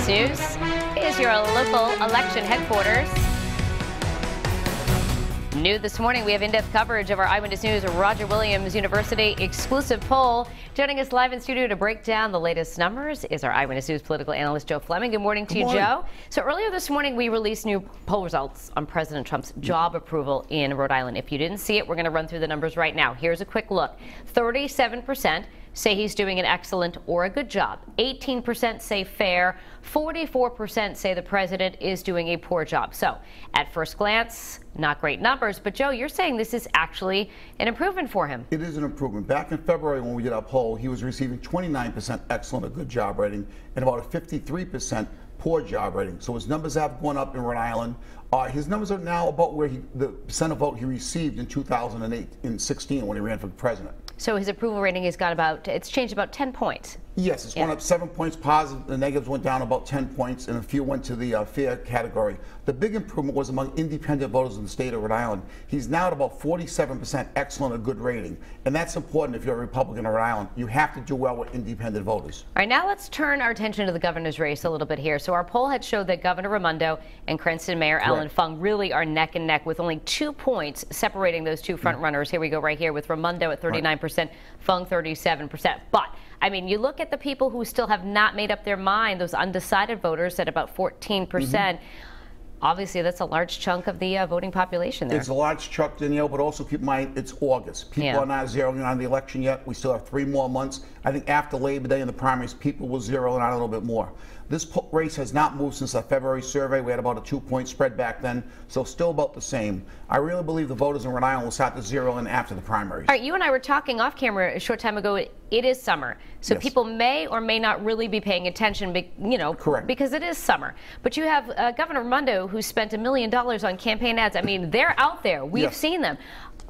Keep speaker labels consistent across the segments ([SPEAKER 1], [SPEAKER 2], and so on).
[SPEAKER 1] Eyewitness News is your local election headquarters. New this morning, we have in-depth coverage of our Eyewitness News Roger Williams University exclusive poll. Joining us live in studio to break down the latest numbers is our Eyewitness News political analyst, Joe Fleming. Good morning to you, Joe. So earlier this morning, we released new poll results on President Trump's job approval in Rhode Island. If you didn't see it, we're going to run through the numbers right now. Here's a quick look. 37% say he's doing an excellent or a good job. 18% say fair. 44% say the president is doing a poor job. So at first glance, not great numbers, but Joe, you're saying this is actually an improvement for him.
[SPEAKER 2] It is an improvement. Back in February when we did our poll, he was receiving 29% excellent or good job rating and about a 53% poor job rating. So his numbers have gone up in Rhode Island. His numbers are now about where the percent of vote he received in 2008 and 16 when he ran for president.
[SPEAKER 1] So his approval rating has got about, it's changed about 10 points.
[SPEAKER 2] Yes, it's gone up 7 points positive. The negatives went down about 10 points, and a few went to the fair category. The big improvement was among independent voters in the state of Rhode Island. He's now at about 47% excellent or good rating, and that's important if you're a Republican in Rhode Island. You have to do well with independent voters.
[SPEAKER 1] All right, now let's turn our attention to the governor's race a little bit here. So our poll had showed that Governor Raimondo and Cranston Mayor Alan Fung really are neck and neck with only 2 points separating those two front runners. Here we go right here with Raimondo at 39%, Fung 37%. But I mean, you look at the people who still have not made up their mind, those undecided voters at about 14%. Obviously, that's a large chunk of the voting population there.
[SPEAKER 2] It's a large chunk, Danielle, but also keep in mind it's August. People are not zeroing in on the election yet. We still have 3 more months. I think after Labor Day and the primaries, people will zero in on a little bit more. This race has not moved since our February survey. We had about a 2-point spread back then, so still about the same. I really believe the voters in Rhode Island will start to zero in after the primaries. All
[SPEAKER 1] right, you and I were talking off camera a short time ago. It is summer, so people may or may not really be paying attention, because it is summer. But you have Governor Raimondo, who spent $1 million on campaign ads. I mean, they're out there. We've seen them.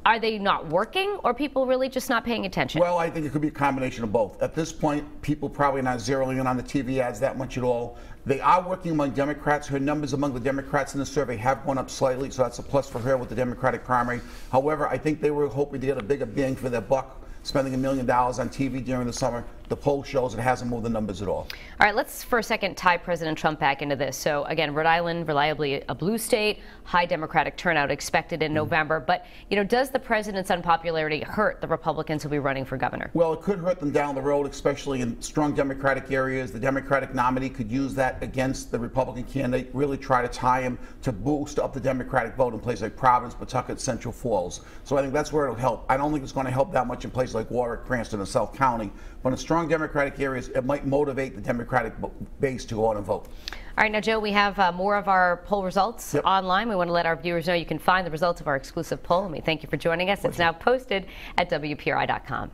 [SPEAKER 1] Are they not working, or people really just not paying attention?
[SPEAKER 2] Well, I think it could be a combination of both. At this point, people probably not zeroing in on the TV ads that much at all. They are working among Democrats. Her numbers among the Democrats in the survey have gone up slightly, so that's a plus for her with the Democratic primary. However, I think they were hoping to get a bigger bang for their buck, spending $1 million on TV during the summer. The poll shows it hasn't moved the numbers at all.
[SPEAKER 1] All right, let's for a second tie President Trump back into this. So again, Rhode Island, reliably a blue state, high Democratic turnout expected in November. But, does the president's unpopularity hurt the Republicans who'll be running for governor?
[SPEAKER 2] Well, it could hurt them down the road, especially in strong Democratic areas. The Democratic nominee could use that against the Republican candidate, really try to tie him to boost up the Democratic vote in places like Providence, Pawtucket, Central Falls. So I think that's where it'll help. I don't think it's going to help that much in places like Warwick, Cranston, and South County. But in strong Democratic areas, it might motivate the Democratic base to go out and vote.
[SPEAKER 1] All right, now, Joe, we have more of our poll results online. We want to let our viewers know you can find the results of our exclusive poll, and we thank you for joining us. It's now posted at WPRI.com.